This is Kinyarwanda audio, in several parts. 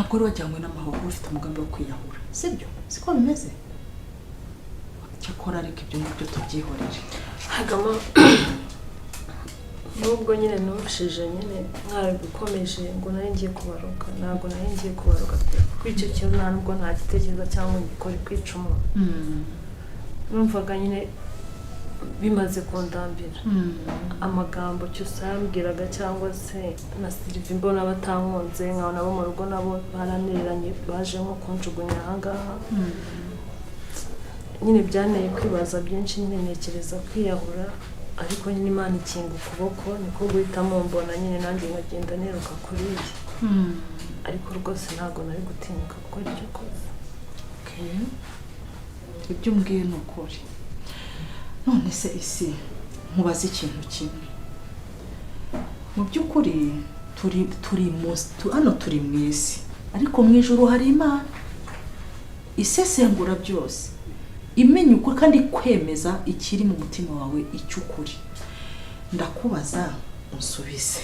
ntabwo uri wajyanywe n'amahoro ufite umugambi wo kwiyahura sibyo siko bimeze cyakora ariko ibyo ngibyo tubyihorere hagama nubwo nyine nurushije nyine mwari gukomeje ngo nari ngiye kubaruka ntabwo nari ngiye kubaruka kuko icyo kintu nta nubwo nta gitekerezo cyangwa ngikora kwica umuntu numvaga nyine bimaze kundambira amagambo cyose yambwiraga cyangwa se na Sylvie mbona batankunze nkaho nabo mu rugo nabo baraniranye baje nko kunjugunya ahangaha nyine byanteye kwibaza byinshi nyine ntekereza kwiyahura ariko nyine Imana ikinga ukuboko niko guhitamo mbona nyine nanjye nkagenda neruka kuri iyi ariko rwose ntabwo nari gutinyuka gukora icyo koze ibyo umbwiye ni ukuri none se isi nkubaza ikintu kimwe mu by'ukuri turi mu isi ariko mu ijuru hari Imana isesengura byose imenya uko kandi kwemeza ikiri mu mutima wawe icyo ukuri ndakubaza unsubize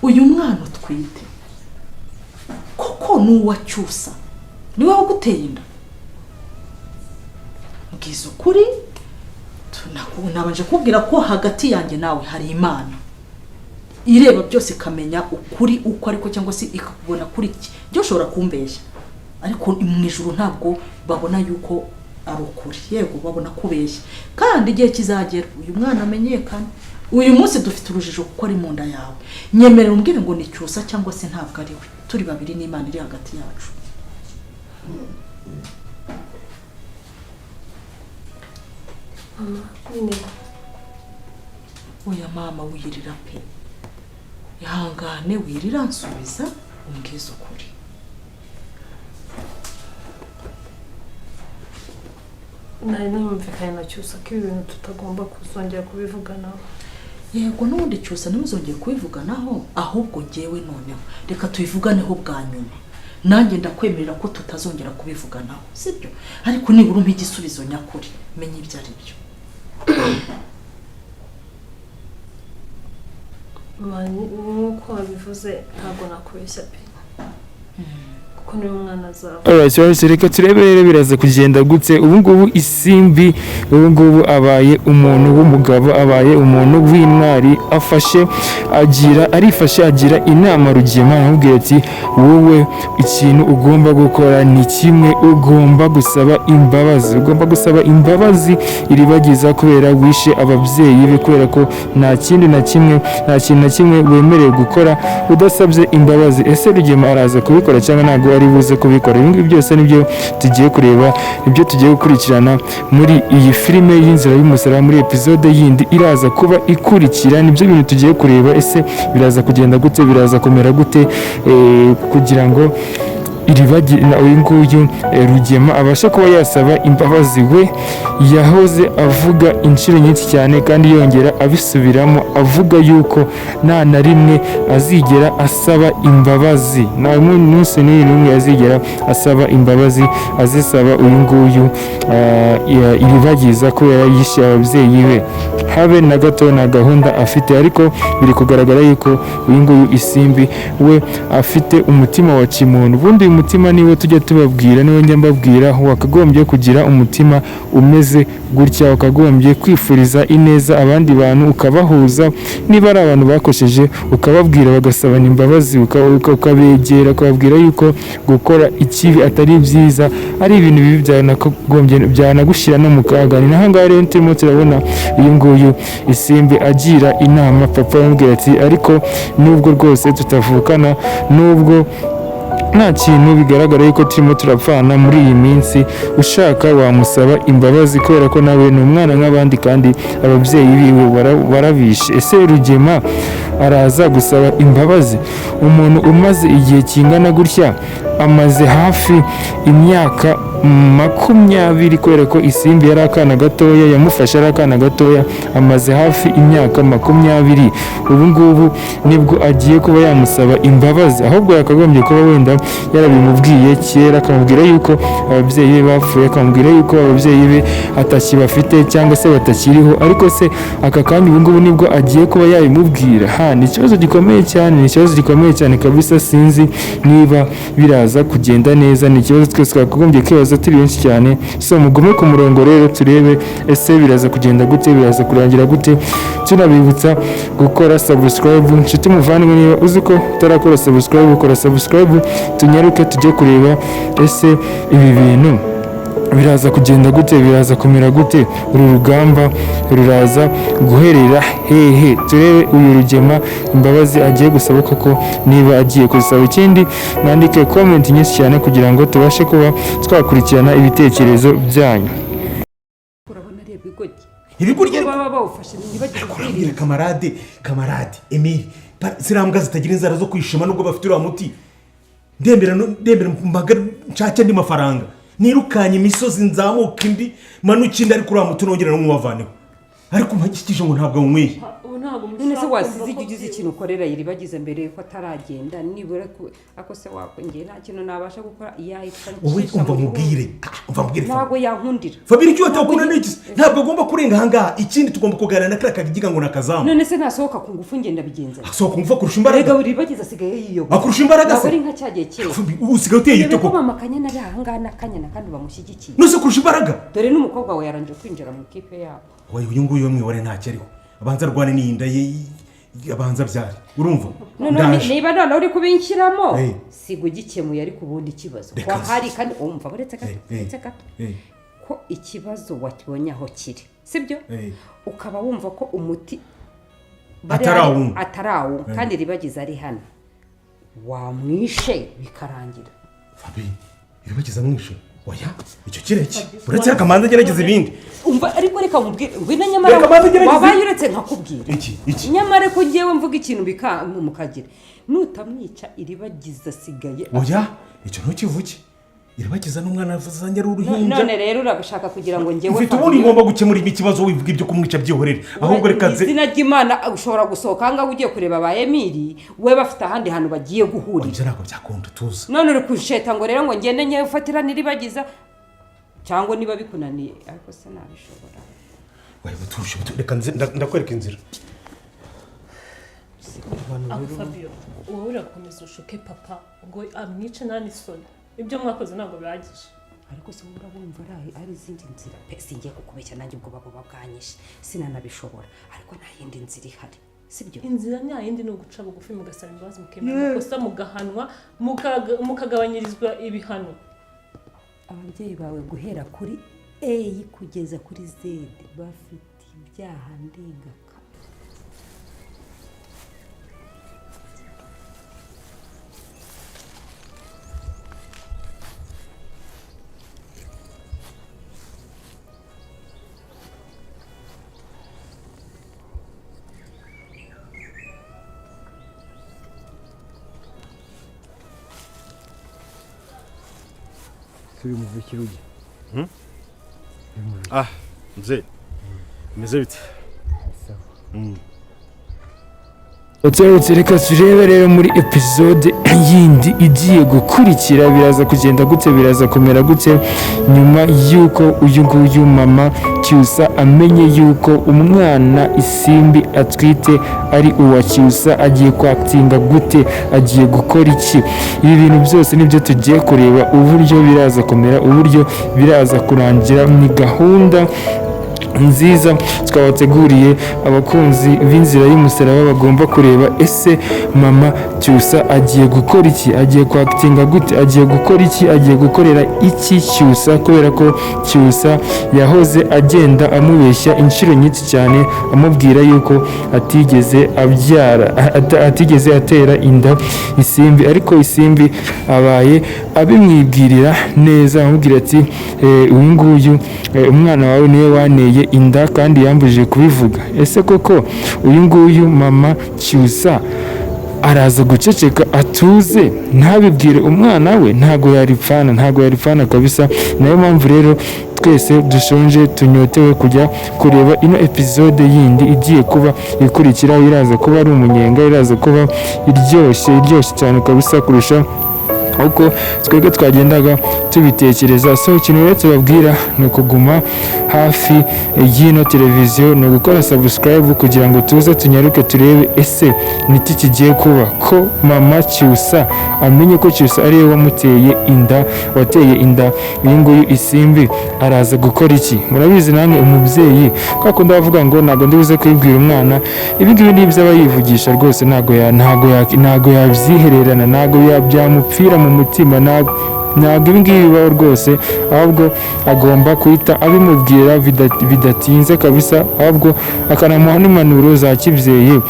uyu mwana utwite koko n'uwacyusa niwe waguteye inda mbwiza ukuri nabanje kubwira ko hagati yanjye nawe hari Imana ireba byose ikamenya ukuri uko ariko cyangwa se ikakubona kuri iki byo ushobora kumbeshya ariko mu ijuru ntabwo babona yuko ari ukuri yego babona kubeshya kandi igihe kizagera uyu mwana amenyekana uyu munsi dufite urujijo kuko ari mu nda yawe nyemerera umbwire ngo ni cyusa cyangwa se ntabwo ari we turi babiri n'Imana iri hagati yacu oya mama wirira pe ihangane wirira nsubiza umbwiza ukuri nari numvikanye na cyusa ko ibintu tutagomba kuzongera kubivuganaho yego n'ubundi cyusa ntuzongere kubivuganaho ahubwo ngewe noneho reka tubivuganeho bwa nyuma nanjye ndakwemerera ko tutazongera kubivuganaho sibyo ariko nibura umpa igisubizo nyakuri menya ibyo ari byo nk'uko wabivuze ntabwo nakubeshya pe kuko niwe mwana azaba alright reka turebe rero biraza kugenda gutse ubu ngubu Isimbi ubu ngubu abaye umuntu w'umugabo abaye umuntu w'intwari arifashe agira inama Rugema aramubwira ati wowe ikintu ugomba gukora ni kimwe ugomba gusaba imbabazi iribagiza kubera wishe ababyeyi be kubera ko nta kintu na kimwe wemerewe gukora udasabye imbabazi ese Rugema araza kubikora cyangwa ntabwo ari buze kubikora ibingibi byose nibyo tugiye kureba ibyo tugiye gukurikirana muri iyi filime y'inzira y'umusaraba muri episode yindi iraza kuba ikurikira nibyo bintu tugiye kureba ese biraza kugenda gute biraza kumera gute kugira ngo uyu nguyu Rugema abasha kuba yasaba imbabazi we yahoze avuga inshuro nyinshi cyane kandi yongera abisubiramo avuga yuko nta na rimwe azigera asaba imbabazi nta munsi n'umwe azigera asaba imbabazi azisaba uyu nguyu iribagiza kubera yishe ababyeyi be habe na gato na gahunda afite ariko biri kugaragara yuko uyu nguyu Isimbi we afite umutima wa kimuntu ubundi uyu mutima niwe tujya tubabwira niwe njya mbabwira wakagombye kugira umutima umeze gutya wakagombye kwifuriza ineza abandi bantu ukabahuza niba ari abantu bakosheje ukababwira bagasabana imbabazi ukabegera ukababwira yuko gukora ikibi atari byiza ari ibintu bibi byanagushyira no mu kaga ni naho ngaho rero turimo turabona uyu nguyu Isimbi agira inama papa yamubwira ati ariko nubwo rwose tutavukana nubwo nta kintu bigaragara yuko turimo turapfana muri iyi minsi ushaka wamusaba imbabazi kubera ko nawe ni umwana nk'abandi kandi ababyeyi biwe barabishe ese Rugema araza gusaba imbabazi umuntu umaze igihe kingana gutya amaze hafi imyaka 20 kubera ko isimbi yari akana gatoya, yamufashe ari akana gatoya, amaze hafi imyaka 20. ubu ngubu nibwo agiye kuba yamusaba imbabazi, ahubwo yakagombye kuba wenda yarabimubwiye kera, akamubwira yuko ababyeyi be bapfuye, akamubwira yuko ababyeyi be atakibafite cyangwa se batakiriho, ariko se aka kandi ubu ngubu nibwo agiye kuba yabimubwira. Ni ikibazo gikomeye cyane, kabisa. Sinzi niba biraza kugenda neza, ni ikibazo twese twakagombye kwibaza turi benshi cyane. So mugume ku murongo rero turebe ese biraza kugenda gute, biraza kurangira gute. Tunabibutsa gukora subscribe, nshuti muvandimwe, niba uzi ko utarakora subscribe, ukora subscribe, tunyaruke tujye kureba ese ibi bintu biraza kugenda gute, biraza kumera gute, uru rugamba ruraza guherera hehe. Turebe uyu Rugema imbabazi agiye gusaba koko, niba agiye kuzisaba. Ikindi mwandike comment nyinshi cyane kugira ngo tubashe kuba twakurikirana ibitekerezo byanyu. Urabona ari ibigoryi baba bawufashe nibagire kamarade Emile, zirambwa zitagira inzara zo kwishima nubwo bafite uriya muti. Ndembera mpagara nshake andi mafaranga, nirukanye imisozi nzamuka indi manuki indi, ariko uriya muti nongera no mwavaneho, ariko mpagikije ngo ntabwo nyweye. none se wasize igize ikintu ukorera Iribagiza mbere ko ataragenda, nibura ako se wakongera nta kintu nabasha gukora iyahita. Wowe umva mubwire ntabwo yankundira Fabiri cyo atakuna n'iki, ntabwo agomba kurenga hanga. Ikindi tugomba kuganira na kara kagiga ngo nakazamu. none se nasohoka ku ngufu ngenda bigenza, asohoka kumva kurusha imbaraga. rega Iribagiza asigaye yiyoboye, akurusha imbaraga se ari nka cyagiye kera. Usigaye uteye ite ko ko mama Kanyana ari ahangana Kanyana kandi bamushyigikiye, nose kurusha imbaraga. dore n'umukobwa we yaranje kwinjira mu kipe yabo. Wowe uyu nguyu mwibore ntacyo ariho, abanza rwane n'inda ye, abanza byari urumva. Niba none uri kubinshyiramo sigo gikemuye, ariko ubundi kibazo kwa hari kandi umva baretse gato ko ikibazo wakibonye aho kiri, sibyo? Ukaba wumva ko umuti atarawo kandi Iribagiza ari hano, wamwishe bikarangira. Fabi, Iribagiza mwishe oya, icyo kireke uretse akamanza gerageza ibindi. Umva ariko reka nkubwire ngwino, nyamara wabaye uretse nkakubwira iki nyamara ko ngewe mvuga ikintu mukagira nutamwica Iribagiza asigaye. oya, icyo ntukivuge. Iribagiza n'umwana azanye ari uruhinja. none rero urabishaka kugira ngo ngewe ufite ubundi ngomba gukemura ikibazo wivuga ibyo kumwica byihorere, ahubwo reka nze izina ry'Imana ushobora gusohoka hanga ugiye kureba ba Emili, we bafite ahandi hantu bagiye guhurira. ibyo ntabwo byakunda tuza. none uri kusheta ngo rero ngo ngende nyewe ufatira Iribagiza, cyangwa niba bikunaniye, ariko se nabishobora. Wewe turushe reka ndakwereka inzira. Fabio, wowe urakomeza ushuke papa ngo amwice nani soni, ibyo mwakoze ntabwo bihagije. ariko se urabumva ari izindi nzira pe, singiye kukubeshya nanjye ubwo babo babwanyishe sinanabishobora, ariko nta yindi nzira ihari, sibyo? Inzira nta yindi ni uguca bugufi mugasaba imbabazi, mukemera amakosa, mugahanwa, mukagabanyirizwa ibihano. Ababyeyi bawe guhera kuri A kugeza kuri Z bafite ibyaha ndengaka. turi mu Kirugi. Mzee meze bite? Reka turebe rero muri episode yindi igiye gukurikira biraza kugenda gute, biraza kumera gute nyuma yuko uyu nguyu mama Cyusa amenye yuko umwana Isimbi atwite ari uwa Cyusa, agiye kwakitinga gute, agiye gukora iki. Ibi bintu byose nibyo tugiye kureba uburyo biraza kumera, uburyo biraza kurangira. Ni gahunda nziza twabateguriye abakunzi b'inzira y'umusaraba bagomba kureba, ese mama Cyusa agiye gukora iki, agiye kwakitinga gute, agiye gukora iki, agiye gukorera iki Cyusa, kubera ko Cyusa yahoze agenda amubeshya inshuro nyinshi cyane, amubwira yuko atigeze abyara, atigeze atera inda Isimbi, ariko Isimbi abaye abimwibwirira neza, amubwira ati uyu nguyu umwana wawe niwe waneye inda kandi yambujije kubivuga. Ese koko uyu nguyu mama Cyusa araza guceceka atuze ntabibwire umwana we, ntago yaripfana kabisa. nayo mpamvu rero twese dushonje tunyotewe kujya kureba ino episode yindi igiye kuba ikurikira. iraza kuba ari umunyenga, iraza kuba iryoshye cyane kabisa kurusha uko twebwe twagendaga tubitekereza. So ikintu rero tubabwira ni ukuguma hafi y'ino televiziyo, ni ugukora subscribe kugira ngo tuze tunyaruke turebe ese niki kigiye kuba, ko mama Cyusa amenye ko Cyusa ariwe wateye inda iyi nguyu Isimbi, araza gukora iki? Murabizi namwe umubyeyi kwa kundi bavuga ngo ntabwo ndibuze kwibwira umwana, ibi ngibi ni iby'aba yivugisha rwose, ntabwo yabyihererana, ntabwo byamupfira mu mutima, ntabwo ibi ngibi bibaho rwose, ahubwo agomba guhita abimubwira bidatinze kabisa, ahubwo akanamuha n'impanuro za kibyeyi.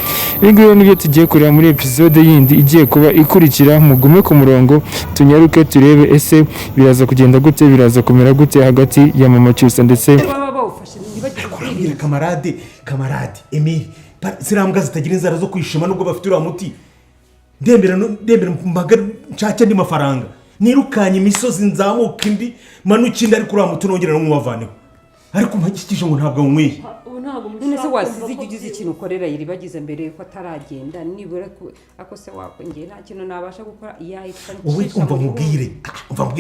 ibi ngibi nibyo tugiye kureba muri episode yindi igiye kuba ikurikira. mugume ku murongo tunyaruke turebe ese biraza kugenda gute, biraza kumera gute hagati ya mama Cyusa ndetse kamarade Emile, ziriya mbwa zitagira inzara zo kwishima nubwo bafite uriya muti. ndembera mpagara nshake andi mafaranga, nirukanye imisozi nzamuka indi manuka indi, ariko uriya muti nongera n'umubavaneho, ariko mpagikije ngo ntabwo awunyweye. none se wasize igihe ugize ikintu ukorera Iribagiza mbere yuko ataragenda, nibura ako se wakongera nta kintu nabasha gukora yahita wowe umva mubwire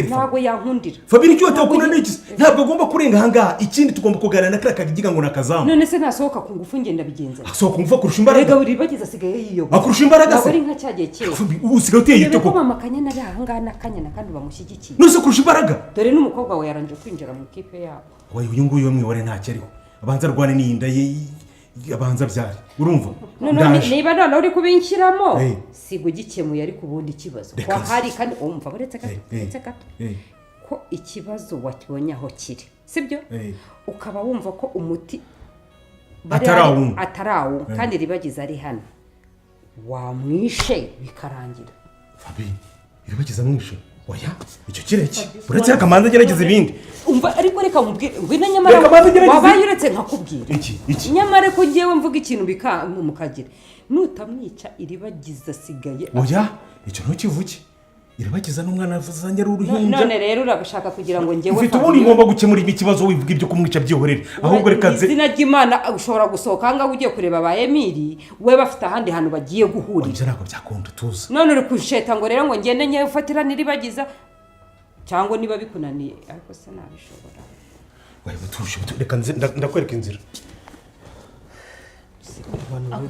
ntabwo yankundira Fabien, icyo watakunda n'iki, ntabwo agomba kurenga ahangaha. ikindi tugomba kuganira na kariya kagiga ngo nakazamu. none se nasohoka ku ngufu ngenda bigenza asohoka kumva kurusha imbaraga. rega Iribagiza asigaye yiyoboye akurusha imbaraga se, ari nka cyagiye kera usigaye uteye yego igitego. mama Kanyana ari ahangaha n'Akanyana kandi bamushyigikiye, nose kurusha imbaraga. dore n'umukobwa we yarangije kwinjira mu kipe yabo. wowe uyu nguyu we mwibare ntacyo ariho, abanza arwane n'iyinda ye, abanza byari urumva. niba none uri kubinshyiramo siga ugikemuye, ariko ubundi ikibazo ko hari kandi umva uretse gato ko ikibazo wakibonye aho kiri, sibyo? ukaba wumva ko umuti atarawu kandi Iribagiza ari hano, wamwishe bikarangira. Fabien, Iribagiza mwishe oya, icyo kireke uretse akamanza agerageza ibindi. umva ariko reka mubwire ngwino, nyamara wabaye uretse nkakubwira iki nyamara ko ngewe mvuga ikintu mukagira nutamwica Iribagiza asigaye. oya, icyo ntukivuge. Iribagiza n'umwana azanjye ari uruhinja. none rero urabashaka kugira ngo ngewe ufite ubundi ngomba gukemura ikibazo wivuga ibyo kumwica byihorere, ahubwo reka nze izina ry'Imana ushobora gusohoka ahangaha ugiye kureba ba Emile, we bafite ahandi hantu bagiye guhurira. ibyo ntabwo byakunda, tuza. none uri kusheta ngo rero ngo ngende nyewe ufatira Iribagiza, cyangwa niba bikunaniye, ariko se nabishobora. wewe tuje reka ndakwereka inzira.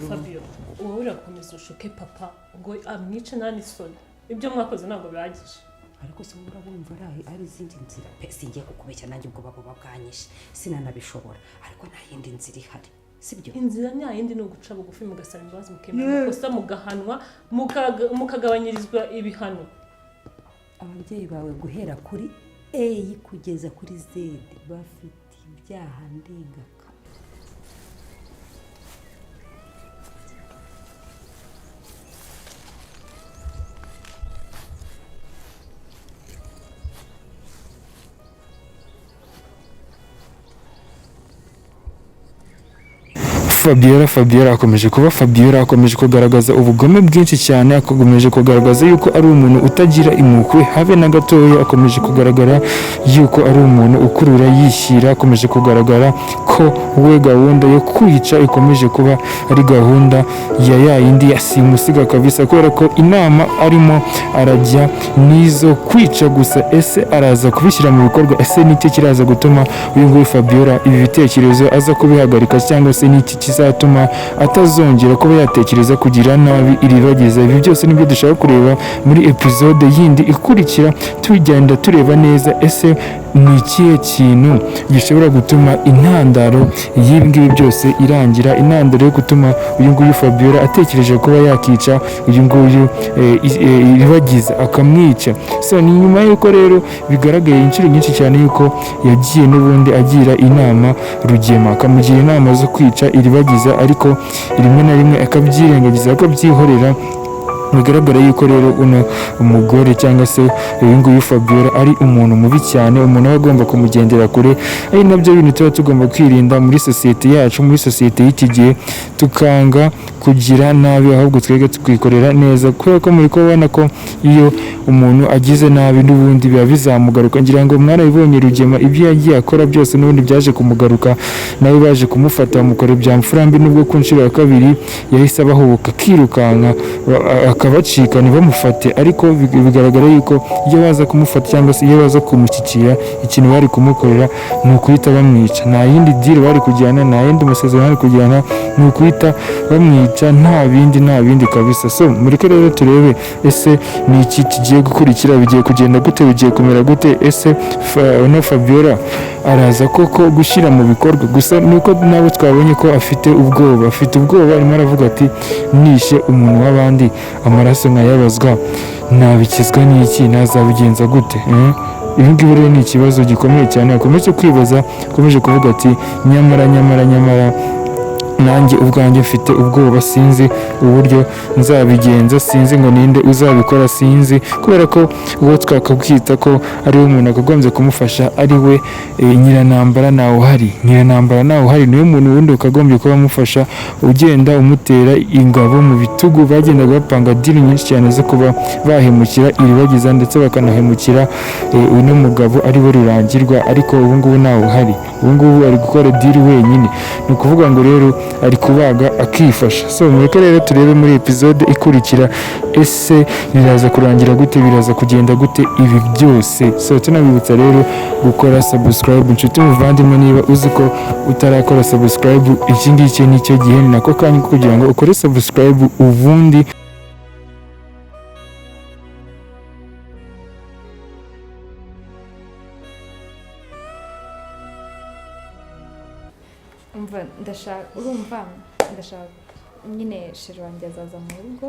Fabien, wowe urakomeza ushuke papa ngo amwice nta n'isoni, ibyo mwakoze ntabwo bihagije. ariko se urabumva ari izindi nzira pe, singiye kukubeshya nanjye ubwo babo babwanyishe sinanabishobora, ariko nta yindi nzira ihari, sibyo? inzira nyayindi ni uguca bugufi mugasaba imbabazi, mukemera amakosa, mugahanwa, mukagabanyirizwa ibihano. ababyeyi bawe guhera kuri A kugeza kuri Z bafite ibyaha ndengakamere. Fabiola akomeje kuba Fabiola, akomeje kugaragaza ubugome bwinshi cyane, akomeje kugaragaza yuko ari umuntu utagira impuhwe habe na gatoya, akomeje kugaragara yuko ari umuntu ukurura yishyira, akomeje kugaragara ko we gahunda yo kwica ikomeje kuba ari gahunda ya yindi yasimusiga kabisa, kubera ko inama arimo arajya nizo kwica gusa. ese araza kubishyira mu bikorwa? ese n'iki kiraza gutuma uyu nguyu Fabiola ibi bitekerezo aza kubihagarika, cyangwa se n'iki kizatuma atazongera kuba yatekereza kugira nabi Iribagiza? Ibi byose nibyo dushaka kureba muri episode yindi ikurikira, tugenda tureba neza ese ni ikihe kintu gishobora gutuma intandaro y'ibi ngibi byose irangira, intandaro yo gutuma uyu nguyu Fabiola atekereje kuba yakica uyu nguyu Iribagiza akamwica. So ni nyuma y'uko rero bigaragaye inshuro nyinshi cyane yuko yagiye n'ubundi agira inama Rugema, akamugira inama zo kwica Iribagiza, ariko rimwe na rimwe akabyirengagiza akabyihorera. bigaragara yuko rero uno umugore cyangwa se uyu nguyu Fabiola ari umuntu mubi cyane, umuntu aba agomba kumugendera kure. Ari nabyo bintu tuba tugomba kwirinda muri sosiyete yacu, muri sosiyete y'iki gihe tukanga kugira nabi ahubwo twebwe tukikorera neza kubera ko muri kubona ko iyo umuntu agize nabi n'ubundi biba bizamugaruka ngira ngo mwarabibonye Rugema ibyo yagiye akora byose n'ubundi byaje kumugaruka nawe baje kumufata bamukora bya mfurambi nubwo ku nshuro ya kabiri yahise abahubuka akirukanka akabacika ntibamufate ariko bigaragara yuko iyo baza kumufata cyangwa se iyo baza kumushyikira ikintu bari kumukorera ni ukuhita bamwica nta yindi deal bari kujyana nta yindi masezerano bari kujyana ni ukuhita bamwica nta bindi kabisa so mureke rero turebe ese ni iki kigiye gukurikira bigiye kugenda gute bigiye kumera gute ese no Fabiola araza koko gushyira mu bikorwa gusa nuko nabo twabonye ko afite ubwoba arimo aravuga ati nishe umuntu w'abandi amaraso nkayabazwa nabikizwa n'iki nazabigenza gute ibi ngibi rero ni ikibazo gikomeye cyane akomeje kwibaza akomeje kuvuga ati nyamara nanjye ubwanjye mfite ubwoba sinzi uburyo nzabigenza sinzi ngo ninde uzabikora sinzi kubera ko uwo twakabwita ko ari we umuntu akagombye kumufasha ari we nyiranambara nawe uhari niwe muntu wundi ukagombye kuba amufasha ugenda umutera ingabo mu bitugu bagendaga bapanga diri nyinshi cyane zo kuba bahemukira iribagiza ndetse bakanahemukira uno mugabo ari we Rurangirwa ariko ubu ngubu nawe uhari ubu ngubu ari gukora diri wenyine ni ukuvuga ngo rero ari kubaga akifasha so mureke rero turebe muri episode ikurikira ese biraza kurangira gute biraza kugenda gute ibi byose so tunabibutsa rero gukora subscribe inshuti muvandimwe niba uzi ko utarakora subscribe iki ngiki nicyo gihe ni nako kanya kugira ngo ukore subscribe ubundi ndashaka nyine sheri wanjye azaza mu rugo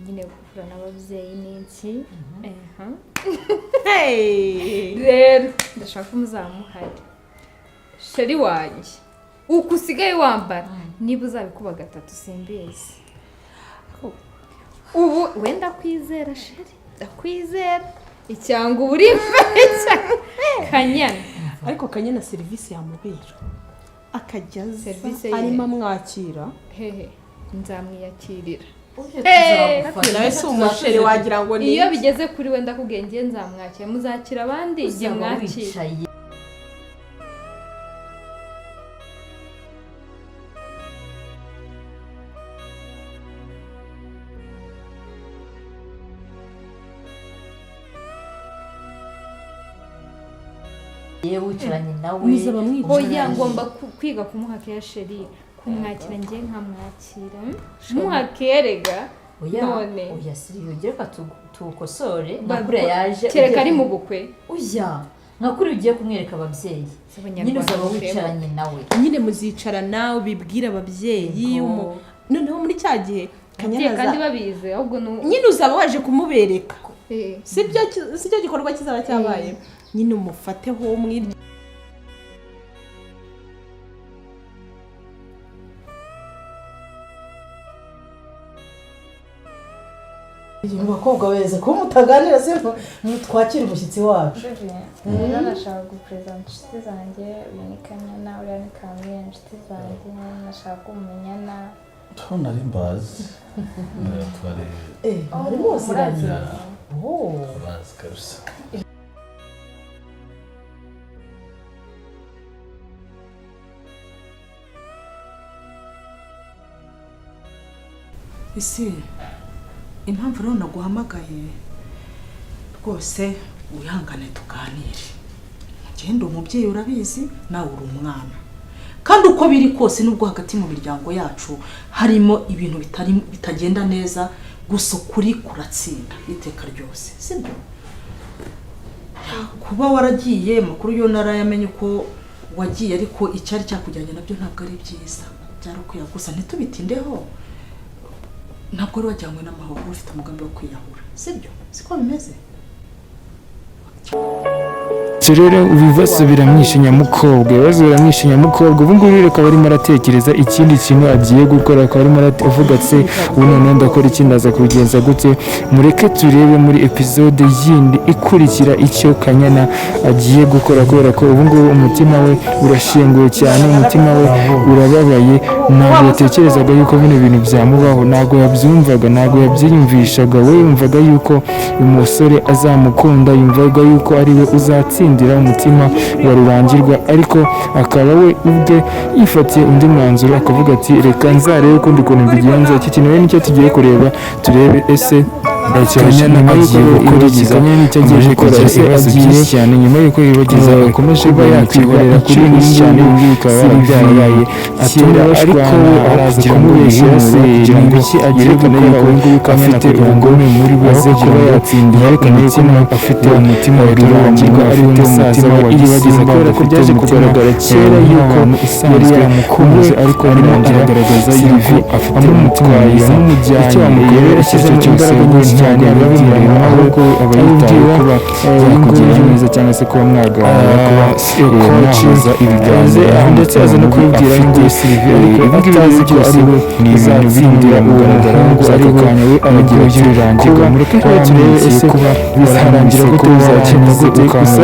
nyine guhura n'ababyeyi n'iki rero ndashaka ko muzamuhari sheri wanjye uko usigaye wambara niba uzabikuba gatatu simbizi ubu wenda kwizera sheri ndakwizera icyanga uba uri imbere cyane Kanyana ariko Kanyana serivisi yamubera akajya arimo amwakira hehe nzamwiyakirira nawe si umusheri wagira ngo ni iyo bigeze kuri we ndakubwiye ngiye nzamwakira muzakira abandi njye mwakira wicaranye nawe oya ngomba kwiga kumuha keya sheri kumwakira njye nkamwakira muha kerega none oya siriyo reka tukosore nakure yaje kereka ari mu bukwe oya nakuri ugiye kumwereka ababyeyi nyine uzaba wicaranye nawe nyine muzicara nawe bibwira ababyeyi noneho muri cya gihe Kanyana kandi babize ahubwo nyine uzaba waje kumubereka sibyo gikorwa kizaba cyabaye nyine umufateho umwirya bakobwa beza ko mutaganira se twakira umushyitsi wacu rero nashaka guperezida inshuti zanjye uyu ni Kanyana uriya ni Kamwe inshuti zanjye nashaka kumumenyana nari mbazi ari bose bazi bazi kabisa ese impamvu rero naguhamagaye rwose wihangane tuganire ngende umubyeyi urabizi nawe uri umwana kandi uko biri kose nubwo hagati mu miryango yacu harimo ibintu bitagenda neza gusa ukuri kuratsinda iteka ryose sibyo kuba waragiye makuru yo narayamenye ko wagiye ariko icyari cyakujyanye nabyo ntabwo ari byiza byarukwiye gusa ntitubitindeho ntabwo ari wajyanywe n'amahoro ufite umugambi wo kwiyahura sibyo siko bimeze icyo rero ibibazo biramwishe nyamukobwa ibibazo biramwishe nyamukobwa ubu ngubu rero akaba arimo aratekereza ikindi kintu agiye gukora akaba arimo avuga ati ubu noneho ndakora iki ndaza kubigenza gute mureke turebe muri epizode yindi ikurikira icyo Kanyana agiye gukora kubera ko ubu ngubu umutima we urashenguye cyane umutima we urababaye ntabwo yatekerezaga yuko bino bintu byamubaho ntabwo yabyumvaga ntabwo yabyiyumvishaga we yumvaga yuko umusore azamukunda yumvaga yuko ari we uzatsindira umutima wa Rurangirwa ariko akaba we ubwe yifatiye undi mwanzuro akavuga ati reka nzarebe ukundi kuntu mbigenza iki kintu nicyo tugiye kureba turebe ese Kanyana agiye gukora iki Kanyana nicyo agiye gukora ese agiye cyane nyuma y'uko yibagiza akomeje kuba yakwihorera kuri ibi cyane ibi bikaba byarabaye kera ariko we araza kumubeshyira se kugira ngo iki agiye gukora ubu ngubu afite ubugome muri we aze kuba yatsindiye umutima afite umutima wa Rurangirwa ari we musaza we iribagiza kubera ko byaje kugaragara kera yuko yari yamukunze ariko arimo aragaragaza yuko afite umutwaye amumujyanye icyo yamukorera cyose cyane ababwira ahubwo aba yitaye kuba yakugirira neza cyangwa se kuba mwaganira kuba mwahuza ibiganiro ndetse aza no kubibwira yuko Sylvie atazi ko ari we ni ibintu birindira mugaragara ngo ako kanya we aragira ati Rurangirwa mureke kuba turebe ese kuba bizarangira gute bizagenda gute gusa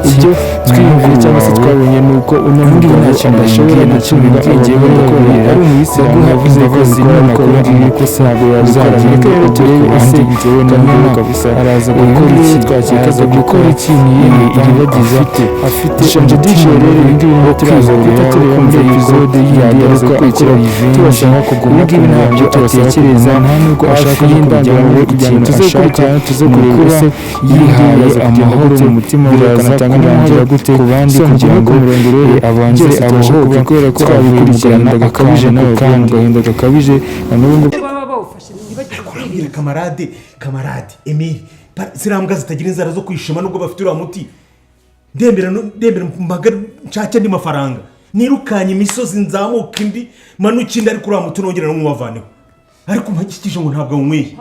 ibyo twiyumviye cyangwa se twabonye ni uko uno mugabo adashobora gucunga agiye gukorera ari umuyisilamu yavuze ko zikora ko ngiye ntabwo yazagera rero turebe ese bitewe n'uko kabisa araza gukora iki twakekaga gukora iki ni iribagiza afite ishonje rero ibi ngibi ngo turaza guhita tureba muri episode yindi araza kwikira tubashaka kuguma ku ntabyo atekereza nta nubwo ashaka kujya muri ikintu tuzakurikirana tuze kureba ese yihaye amahoro mu mutima we akanatanga n'amahoro gute ku bandi kugira ngo abanze abahoke kubera ko abikurikirana gakabije nawe kandi agahinda gakabije na n'ubu kamarade Emile ziriya mbwa zitagira inzara zo kwishima nubwo bafite uriya muti ndembera mpaga nshake andi mafaranga nirukanye imisozi nzamuka indi manuka indi ariko uriya muti nongera no mwavaneho ariko mpagikije ngo ntabwo awunyweye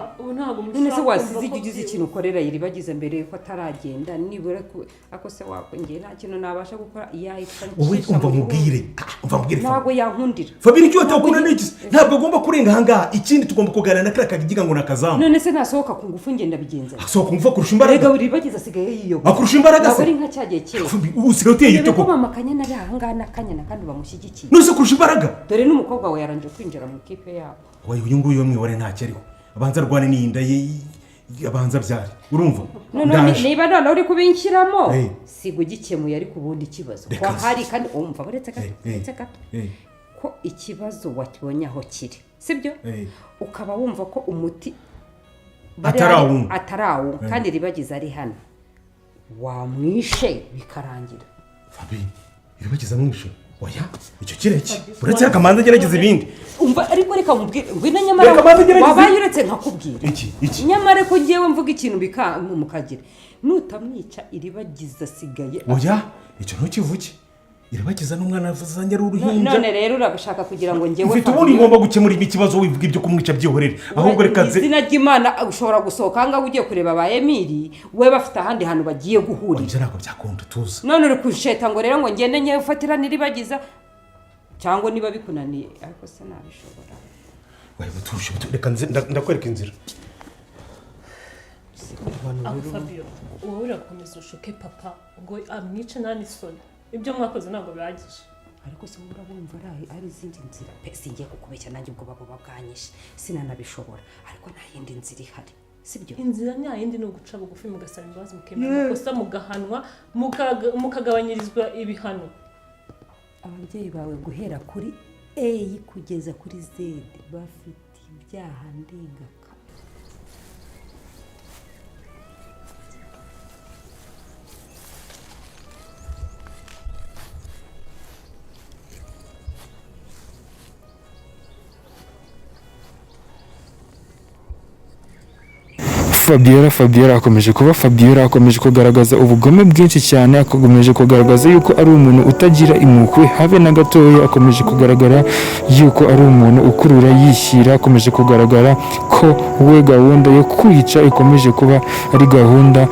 none se wasize icyo ugize ikintu ukorera yiribagiza mbere yuko ataragenda nibura ako se wakongera nta kintu nabasha gukora yahita wowe umva mubwire ntabwo yankundira Fabien icyo watakunda n'iki ntabwo agomba kurenga ahangaha ikindi tugomba kuganira na kariya kagiga ngo nakazamu none se nasohoka ku ngufu ngenda bigenza asohoka kumva kurusha imbaraga rega yiribagiza asigaye yiyoboye akurusha imbaraga se ari nka cyagiye kera usigaye uteye igitego ko mama Kanyana ari ahangaha n'Akanyana kandi bamushyigikiye nose kurusha imbaraga dore n'umukobwa we yaranje kwinjira mu kipe yabo wowe uyu nguyu wamwe wari ntacyo ariho abanza arwane n'inda ye abanza byari urumva niba none uri kubinshyiramo sigo gikemuye ariko ubundi kibazo kwa hari kandi umva baretse gato ko ikibazo wakibonye aho kiri sibyo ukaba wumva ko umuti atarawo kandi ribagiza ari hano wamwishe bikarangira Fabien iribagiza mwishe oya icyo kireke uretse akamanza agerageza ibindi umva ariko reka mubwire ngwino nyamara wabaye uretse nkakubwira iki nyamara ko ngiyewe mvuga ikintu mukagira nutamwica iribagiza asigaye oya icyo ntukivuge iribagiza n'umwana azanye ari uruhinja none rero urabashaka kugira ngo ngewe ufite ubundi ngomba gukemura ikibazo wivuga ibyo kumwica byihorere ahubwo reka nze izina ry'Imana ushobora gusohoka ahangaha ugiye kureba ba Emile we bafite ahandi hantu bagiye guhurira ibyo ntabwo byakunda tuza none uri kusheta ngo rero ngo ngende nyewe ufatira niribagiza cyangwa niba bikunaniye ariko se nabishobora wewe turushe reka ndakwereka inzira Fabio wowe urakomeza ushuke papa ngo amwice nani soni ibyo mwakoze ntabwo bihagije ariko se murabumva ari izindi nzira pe singiye kukubeshya nanjye ubwo babo babwanyishe sinanabishobora ariko nta yindi nzira ihari sibyo inzira nta yindi ni uguca bugufi mugasaba imbabazi mukemera amakosa mugahanwa mukagabanyirizwa ibihano ababyeyi bawe guhera kuri A kugeza kuri Z bafite ibyaha ndengaka Fabiola akomeje kuba Fabiola, akomeje kugaragaza ubugome bwinshi cyane, akomeje kugaragaza yuko ari umuntu utagira impuhwe habe na gatoya, akomeje kugaragara yuko ari umuntu ukurura yishyira, akomeje kugaragara ko we gahunda yo kwica ikomeje kuba ari gahunda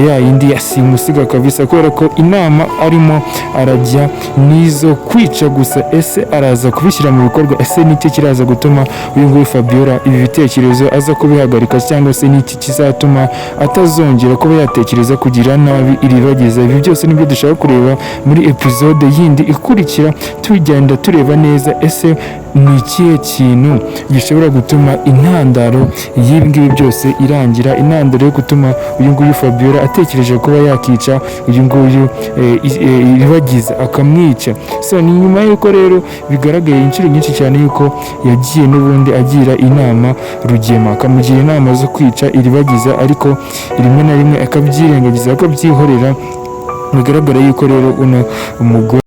ya yindi yasimusiga kabisa, kubera ko inama arimo arajya nizo kwica gusa. Ese araza kubishyira mu bikorwa? Ese n'iki kiraza gutuma uyu nguyu Fabiola ibi bitekerezo aza kubihagarika, cyangwa se n'iki kizatuma atazongera kuba yatekereza kugira nabi Iribagiza? Ibi byose nibyo dushaka kureba muri episode yindi ikurikira, tugenda tureba neza ese ni ikihe kintu gishobora gutuma intandaro y'ibi ngibi byose irangira, intandaro yo gutuma uyu nguyu Fabiola atekereje kuba yakica uyu nguyu Iribagiza akamwica. So ni nyuma y'uko rero bigaragaye inshuro nyinshi cyane yuko yagiye n'ubundi agira inama Rugema, akamugira inama zo kwica Iribagiza, ariko rimwe na rimwe akabyirengagiza akabyihorera. Bigaragara yuko rero uno umugore